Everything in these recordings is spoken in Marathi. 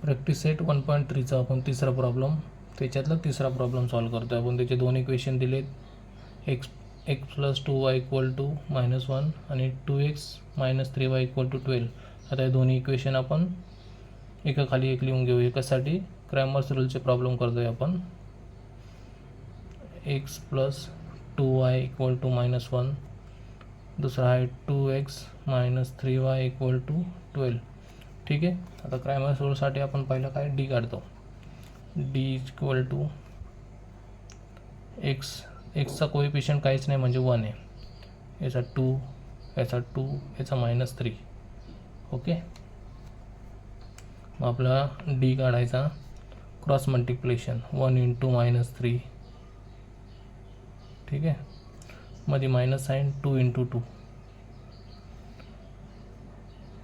प्रॅक्टिस सेट 1.3चा आपण तिसरा प्रॉब्लेम, त्याच्यातला तिसरा प्रॉब्लेम सॉल्व्ह करतो आपण. त्याचे दोन इक्वेशन दिलेत, x plus 2y equal to -1 आणि 2x minus 3y equal to 12. आता हे दोन्ही इक्वेशन आपण एका खाली एक लिहून घेऊ. एकासाठी क्रॅमर्स रूलचे प्रॉब्लेम करतो आहे आपण. x plus 2y equal to -1, दुसरा आहे 2x minus 3y equal to 12. ठीक आहे. आता क्रॅमर्स रूलसाठी आपण पहिलं काय डी काढतो. डी इक्वल टू एक्सचा कोएफिशियंट काहीच नाही म्हणजे 1 आहे, याचा 2, याचा 2, याचा -3. ओके. मग आपला डी काढायचा क्रॉस मल्टिप्लिकेशन 1 इंटू -3. ठीक आहे. मध्ये minus sign 2 into 2,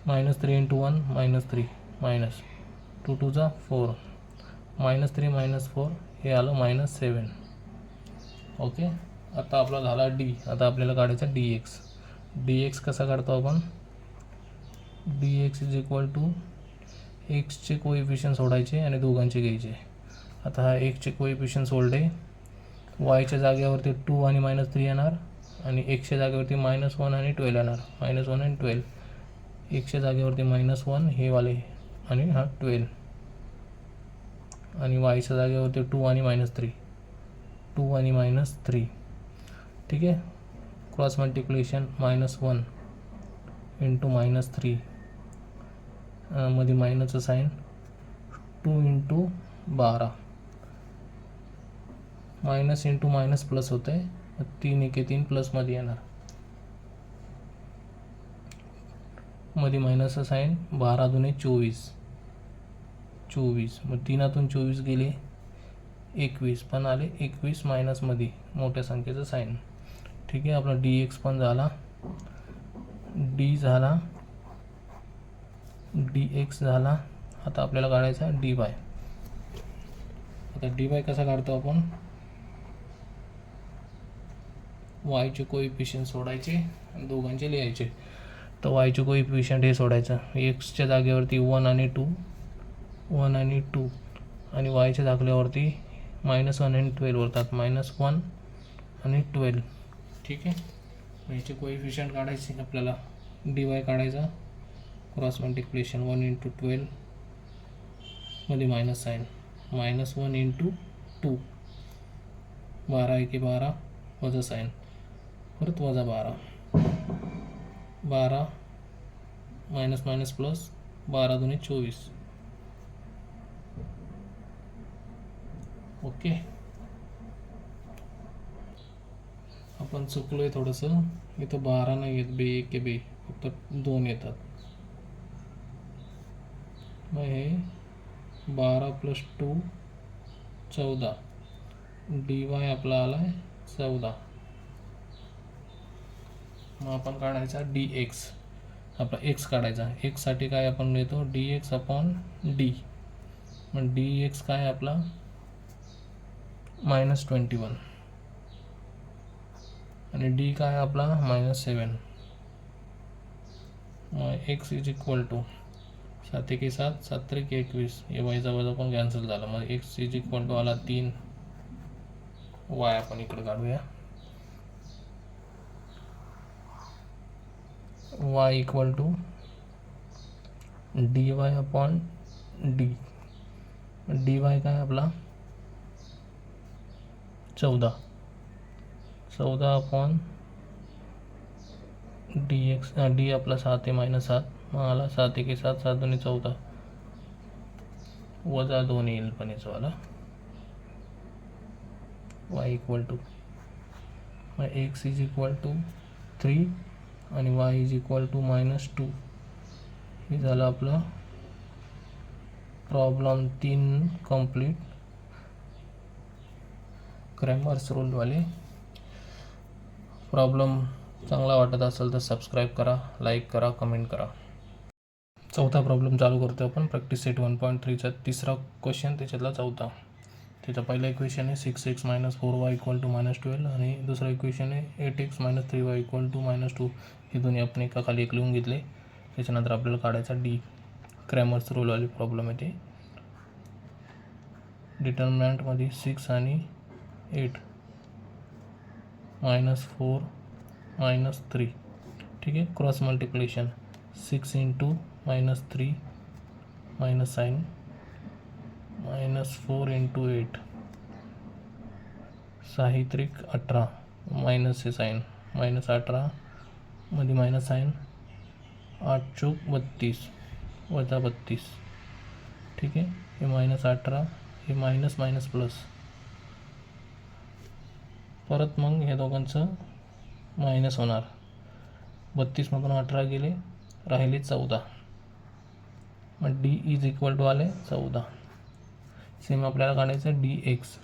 -3 into 1 -3, minus 2 2 4, -3 -4 हे आलं -7. ओके. आता आपला झाला डी. आता आपल्याला काढायचा डी एक्स कसा काढतो आपण. D x is equal to एक्सचे कोएफिशियंट सोडायचे आणि दोघांचे घ्यायचे. आता हा एक्सचे कोएफिशियंट सोडले, वायच्या जागेवरती 2 आणि -3 येणार आणि एक्सच्या जागेवरती -1 आणि 12 येणार. -1 आणि 12, एक्सच्या जागेवरती -1 हे वाले आणि हा 12, आणि वायच्या जागेवरती 2 आणि -3, 2 आणि -3. ठीक आहे. क्रॉस मल्टिप्लिकेशन -1 इंटू -3, मध्ये मायनसचं sign 2 into 12, minus into minus plus होतं आहे, 3 1 3 प्लसमध्ये येणार, मध्ये मायनसचं साईन 12 2 24, मग 3 24 गेले 21, पण आले 21 मायनसमध्ये मोठ्या संख्येचं साईन. ठीक आहे. आपला डी एक्स पण झाला, डी झाला, डी एक्स झाला. आता आपल्याला काढायचा डी वाय. आता डी वाय कसा काढतो आपण. वायचे कोएफिशियंट सोडायचे आणि दोघांचे लिहायचे. तर वायचे कोएफिशियंट हे सोडायचं, एक्सच्या जागेवरती 1 आणि 2, 1 आणि 2, आणि वायच्या जागेवरती -1 आणि 12 होतात, -1 आणि 12. ठीक आहे. याचे कोएफिशियंट काढायचे आपल्याला. डी वाय काढायचा क्रॉस मल्टिप्लिकेशन 1 इंटू 12, मध्ये मायनस साईन -1 इंटू 2, 12 1 12, वजा साईन परत -12, 12 मायनस मायनस प्लस, 12 2 24. ओके. आपण चुकलो आहे थोडंसं, इथं 12 नाही येत, बे 1 बे, फक्त 2 येतात. मग हे 12 + 2 14, डी वाय आपला आला आहे 14. मग आपण काढायचा डी एक्स. आपला एक्स काढायचा. एक्ससाठी काय आपण लिहितो, डी एक्स अपॉन डी. मग डी एक्स काय आपला -21, आणि डी काय आपला -7. मग एक्स इज इक्वल टू 7 1 7, 7 3 21, हे वायचा वजा पण कॅन्सल झाला. मग एक्स इज इक्वल टू आला 3. वाय आपण इकडे काढूया. Y equal to D Y upon D. D Y काय आपला 14 अपॉन डी एक्स. डी आपला 7 आहे -7, मग आला 7 1 7, 7 2 14, वजा 2 येईल पण याचं वाला. वाय इक्वल टू, मग एक्स इज इक्वल टू 3 आणि वाय इज इक्वल टू -2. हे झालं आपलं प्रॉब्लेम 3 कंप्लीट. क्रॅमर्स रूलवाले प्रॉब्लेम चांगला वाटत असेल तर सबस्क्राईब करा, लाईक करा, कमेंट करा. चौथा प्रॉब्लेम चालू करतो आपण. प्रॅक्टिस सेट 1.3चा तिसरा क्वेश्चन, त्याच्यातला चौथा. त्याचा पहिला इक्वेशन आहे 6x - 4y इक्वल टू -12, आणि दुसरा इक्वेशन आहे 8x - 3y इक्वल टू -2. हे दोन्ही आपण एका खाली एक लिहून घेतले. त्याच्यानंतर आपल्याला काढायचा डी. क्रॅमर्स रूलवाली प्रॉब्लेम आहे ते. डिटर्मिनंटमध्ये 6 आणि 8 -4 -3. ठीक आहे. Cross multiplication 6 into -3 minus sign -4 into 8 साहित्रिक 18 मायनस हे साईन -18 मध्ये मायनस साईन 8 चौक 32 वजा 32. ठीक आहे. हे -18 हे मायनस मायनस प्लस परत मग हे दोघांचं मायनस होणार. 32मधून 18 गेले राहिले 14. मग डी इज इक्वल टू आले 14. सेम आपल्याला काढायचं डी एक्स.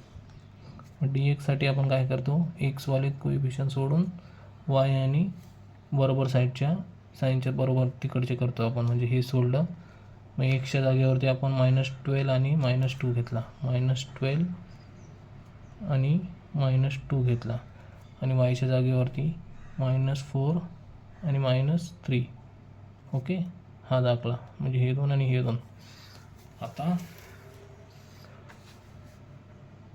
मग डी एक्ससाठी आपण काय करतो एक्सवाले कोइफिशियंट सोडून वाय आणि बरोबर साईडच्या साईनच्या बरोबर तिकडचे करतो आपण. म्हणजे हे सोडलं मग एक्सच्या जागेवरती आपण -12 आणि -2 घेतला. -12 आणि -2 घेतला आणि वायच्या जागेवरती -4 आणि -3. ओके. हा दाखला म्हणजे हे दोन आणि हे दोन. आता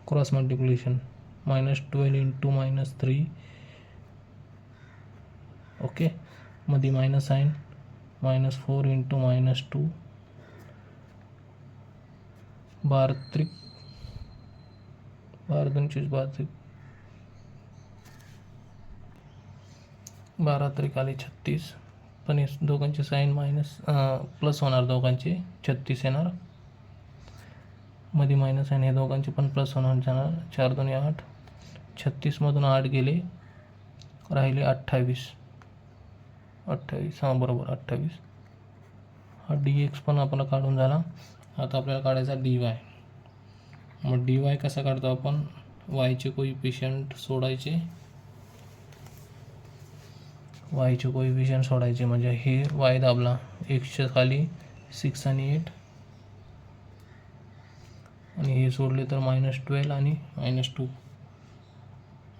क्रॉस मल्टिप्लिकेशन -12 इंटू -3. ओके. मध्ये मायनस साईन -4 इंटू -2 12 आले 36. पण हे दोघांचे साईन प्लस होणार. दोघांचे 36 येणार. मध्ये मायनस आहे हे दोघांचे पण प्लस होणार जाणार. 4 2 8. 36मधून 8 गेले राहिले 28. हां बरोबर 28. हा डी एक्स पण आपला काढून झाला. आता आपल्याला काढायचा डी वाय. मग डी वाय कसा काढतो आपण वायचे कोइफिशियंट सोडायचे. म्हणजे हे वाय दाबला एक्सच्या खाली 6 आणि 8 आणि हे सोडले तर -12 आणि -2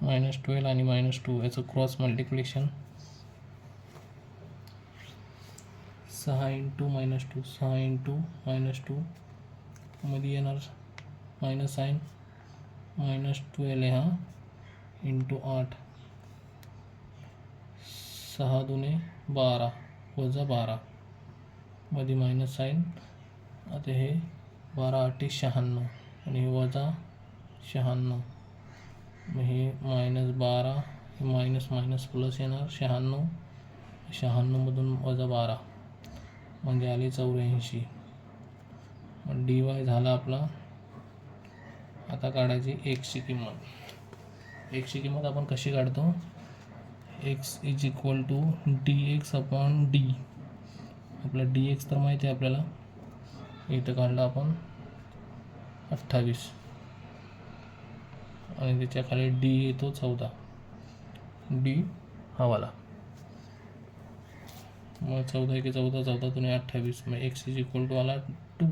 -12 आणि -2 याचं क्रॉस मल्टिप्लिकेशन 6 इंटू -2 6 इंटू -2 मध्ये येणार मायनस साईन -12 आहे हा इंटू 8 6 दुने 12 वजा 12 मध्ये मायनस साईन. आता हे 12 8 96 आणि हे वजा 96. मग हे -12 हे मायनस प्लस येणार 96मधून वजा 12 म्हणजे आले 84. मग डी वाय झाला आपला. आता काढायची एक्सची किंमत. एक्सची किंमत आपण कशी काढतो X is equal to D X upon D. आपलं डी एक्स तर माहिती आहे आपल्याला. इथं काढलं आपण 28 आणि त्याच्या खाली डी येतो 14. डी हवाला मग 14 की 14 14 तुम्ही 28. मग एक्स इज इक्वल टू आला 2.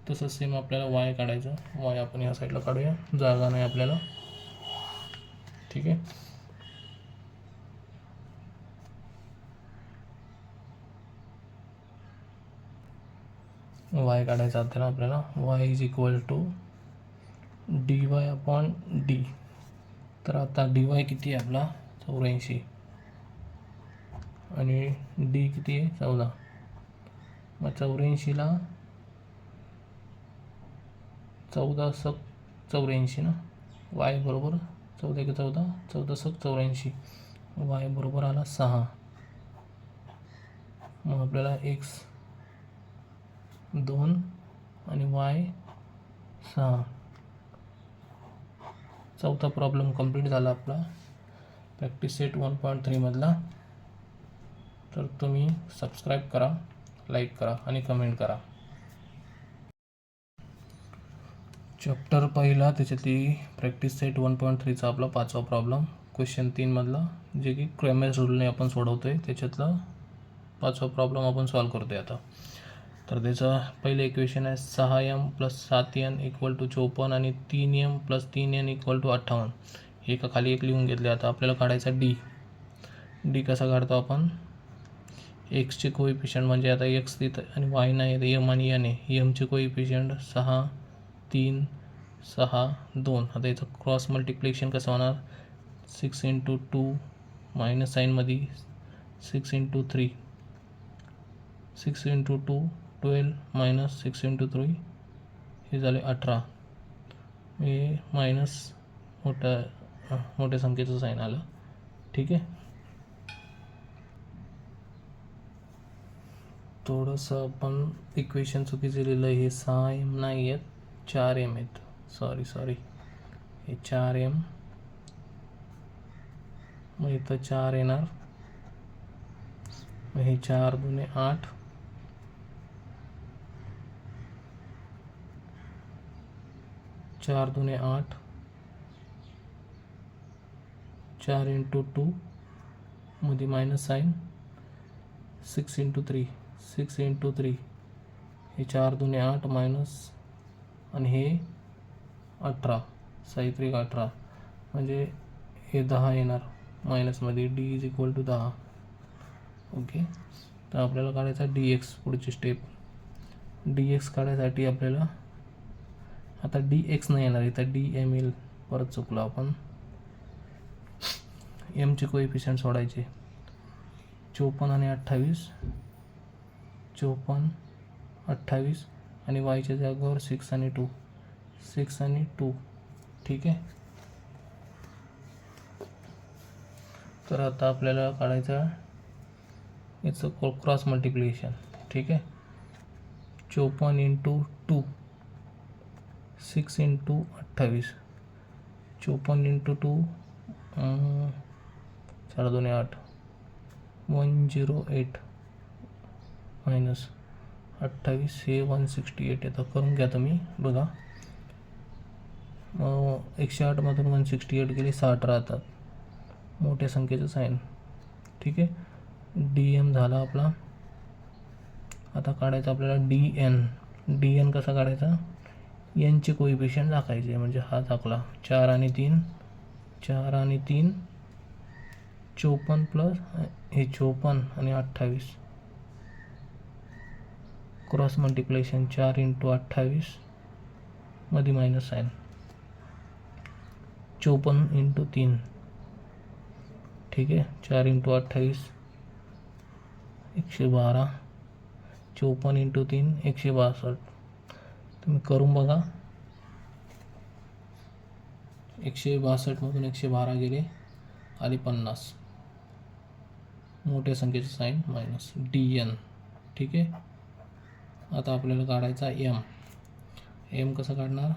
तसंच सेम आपल्याला वाय काढायचं. वाय आपण ह्या साईडला काढूया जागा नाही आपल्याला. ठीक आहे. वाय काढायचा आपल्याला. Y is equal to D Y upon D. तर आता डी वाय किती आहे आपला 84 आणि डी किती आहे 14. मग 84ला 14 सक 84 ना. वाय बरोबर 14 की 14 14 सक 84. वाय बरोबर आला 6. मग आपल्याला एक्स 2 आणि वाय 6. चौथा प्रॉब्लेम कंप्लीट झाला आपला प्रॅक्टिस सेट 1.3 मधला. तर तुम्ही सबस्क्राईब करा, लाईक करा आणि कमेंट करा. चॅप्टर पहिला त्याच्यातली प्रॅक्टिस सेट 1.3चा आपला 5वा प्रॉब्लेम क्वेश्चन 3 मधला जे की क्रॅमर्स रूलने आपण सोडवतोय. त्याच्यातला 5वा प्रॉब्लेम आपण सॉल्व करतोय आता. तर त्याचं पहिले इक्वेशन आहे 6m + 7n = 54 आणि 3m + 3n = 58. एका खाली एक लिहून घेतले. आता आपल्याला काढायचा डी कसा काढतो आपण एक्सचे कोइफिशियंट म्हणजे आता एक्स तिथं आणि वाय नाही एम आणि एन आहे. एमचे कोइफिशियंट 6 3 6 2. आता याचं क्रॉस मल्टिप्लिकेशन कसं होणार? 6 × 2 मायनस साईनमध्ये 6 × 3 6 × 2 12 मायनस 6 × 3 हे झाले 18. हे मायनस मोठ्या संख्येचं साईन आलं. ठीक आहे. थोडंसं आपण इक्वेशन चुकीचं लिहिलं. हे 6m नाही आहेत, 4m आहेत. सॉरी हे 4m, मग इथं 4 येणार. मग हे 4 × 8 4 × 8 4 × 2 मध्ये मायनस साईन 6 × 3 6 × 3 हे 4 × 8 मायनस आणि हे 18 6 × 18 म्हणजे हे 10 येणार मायनसमध्ये. d = 10. ओके. तर आपल्याला काढायचा dx. पुढची स्टेप dx काढायसाठी आपल्याला आता dx नाही येणार, इथं dm येईल. परत चुकलो आपण. mचे कोएफिशियंट सोडायचे 54 आणि 28 54 28 आणि वायच्या जागेवर 6 आणि 2 6 आणि 2. ठीक आहे. तर आता आपल्याला काढायचं याचं क्रॉस मल्टिप्लिकेशन. ठीक आहे. 54 × 2 6 × 28 54 × 2 4 × 2 8 108 मायनस 28 हे 168 येतं. करून घ्या तुम्ही बघा. मग 108मधून 168 गेले 60 राहतात, मोठ्या संख्येचं साईन. ठीक आहे. dm झाला आपला. आता काढायचं आपल्याला dn कसा काढायचा? nचे कोएफिशियंट टाकायचे, म्हणजे हा टाकला 4 आणि 3 54 प्लस हे 54 आणि 28 क्रॉस मल्टिप्लिकेशन 4 × 28 मध्ये मायनस साईन 54 × 3. ठीक आहे. 4 × 28 112 54 × 3 162. तुम्ही करून बघा. 162मधून 112 गेले आली 50, मोठ्या संख्येचे साईन मायनस dn. ठीक आहे. आता आपल्याला काढायचा m कसं काढणार?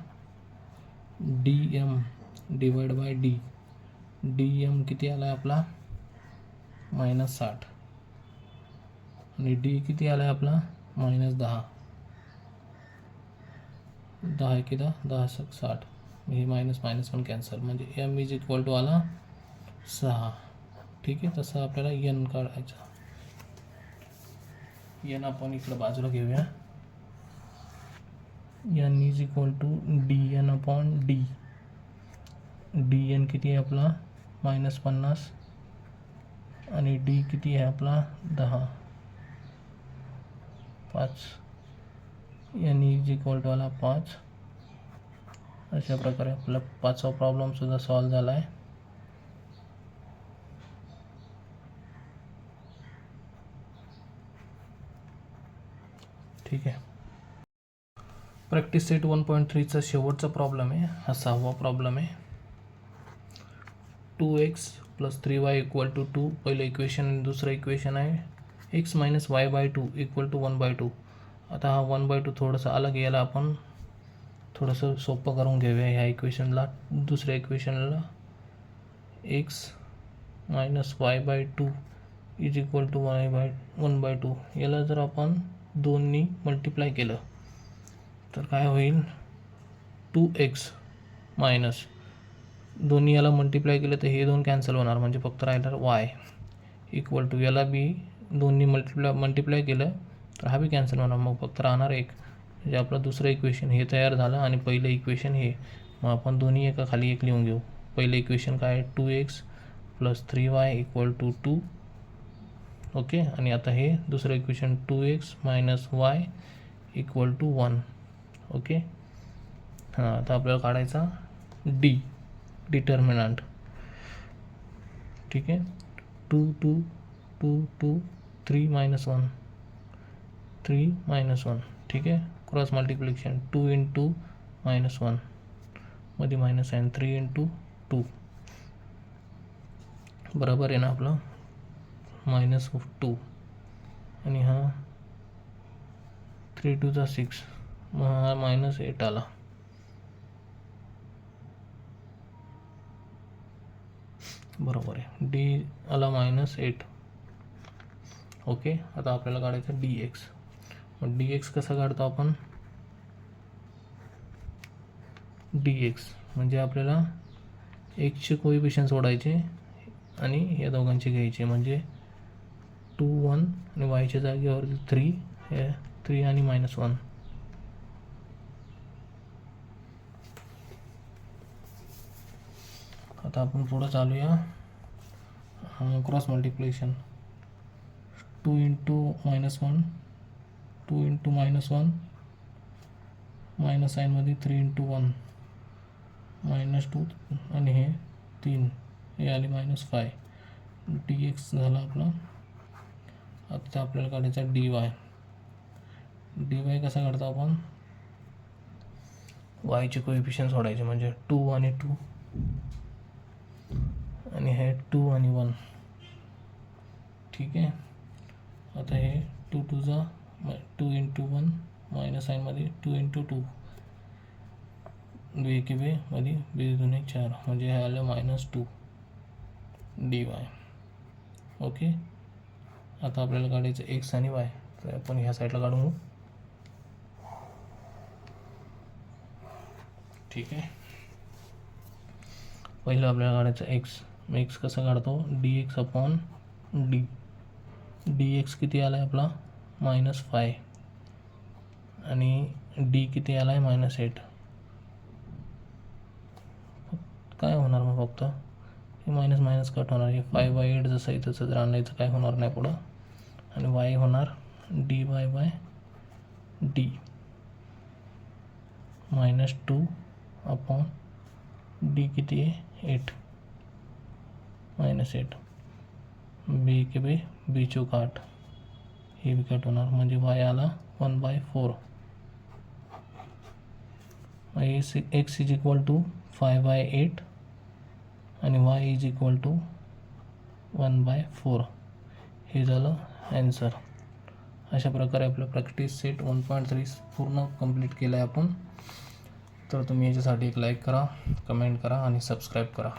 dm / d. dm किती आला आपला? -60 आणि d किती आला आपला? -10. 10 × 10 = 60. हे मायनस पण कॅन्सल, म्हणजे m = आला 6. ठीक आहे. तसं आपल्याला n काढायचा. n आपण इकडं बाजूला घेऊया. n = dn/d. dn किती आहे आपला? -50 आणि d किती आहे आपला? 10 5. n = आला 5. अशा प्रकारे आपला 5वा प्रॉब्लेमसुद्धा सॉल्व झाला आहे. ठीक आहे. प्रॅक्टिस सेट 1.3चा शेवटचा प्रॉब्लेम आहे. हा 6वा प्रॉब्लेम आहे. 2x + 3y = 2. पहिलं इक्वेशन आणि दुसरं इक्वेशन आहे x - y/2 = 1/2. आता हा 1/2 थोडंसं अलग, याला आपण थोडंसं सोपं करून घेऊया. ह्या इक्वेशनला दुसऱ्या इक्वेशनला x - y/2 = 1/2. याला जर आपण 2नी मल्टिप्लाय केलं तर काय होईल? 2x मायनस दोन्ही याला मल्टिप्लाय केलं तर हे 2 कॅन्सल होणार, म्हणजे फक्त राहिणार y = याला बी 2नी मल्टिप्लाय केलं तर हा बी कॅन्सल होणार, मग फक्त राहणार 1. म्हणजे आपलं दुसरं इक्वेशन हे तयार झालं आणि पहिलं इक्वेशन हे. मग आपण दोन्ही एका खाली एक लिहून घेऊ. पहिलं इक्वेशन काय आहे? 2x + 3y = 2. ओके. आणि आता हे दुसरं इक्वेशन 2x - y = 1. ओके. हां, आता आपल्याला काढायचा डी, डिटर्मिनंट. ठीक आहे. 2 2 2 2 3 -1 3 -1. ठीक आहे. क्रॉस मल्टिप्लिकेशन 2 × -1 मध्ये मायनस आहे, 3 × 2 बरोबर आहे ना आपलं -2. आणि हा 3 2 6, मग हा -8 आला. बरोबर आहे. डी आला -8. ओके. आता आपल्याला काढायचं डी एक्स. मग डी एक्स कसा काढतो आपण? डी एक्स म्हणजे आपल्याला एक्सचे कोइफिशियंट सोडायचे आणि या दोघांचे घ्यायचे, म्हणजे 2 1 आणि वायच्या जागेवर 3, हे 3 आणि -1. आता आपण पुढं चालूया. क्रॉस मल्टिप्लिकेशन 2 × -1 2 × -1 मायनस साईनमध्ये 3 × 1 -2 आणि हे 3, हे आले -5. डी एक्स झाला आपला. आता आपल्याला काढायचा डी वाय. डी वाय कसा काढतो आपण? वायचे कोइफिशियंट सोडायचे, म्हणजे 2 आणि 2 आणि हे 2 आणि 1. ठीक आहे. आता हे 2 2 2 × 1 मायनस साईनमध्ये 2 × 2 2 1 2 मध्ये 2 2 4, म्हणजे हे आलं -2 डी वाय. ओके. आता आपल्याला काढायचं एक्स आणि वाय, तर आपण ह्या साईडला काढू. ठीक आहे. पहिलं आपल्याला काढायचं एक्स. मग एक्स कसा काढतो? D X upon D. D x किती आला आहे आपला? -5 आणि डी किती आला आहे? -8. काय होणार मग? फक्त हे मायनस मायनस कट होणार. हे 5/8 जसं आहे तसंच राहण्याचं, काय होणार नाही पुढं. आणि वाय होणार dy by D -2 upon D किती आहे? 8 -8. बी के बी, बी चौक 8, हे बी कट होणार, म्हणजे वाय आला 1/4. एक्स इज इक्वल टू 5/8 आणि वाय इज इक्वल टू 1/4. हे झालं ॲन्सर. अशा प्रकारे आपलं प्रॅक्टिस सेट 1.3 पूर्ण कंप्लीट केलं आहे आपण. तर तुम्ही याच्यासाठी एक लाईक करा, कमेंट करा आणि सबस्क्राईब करा.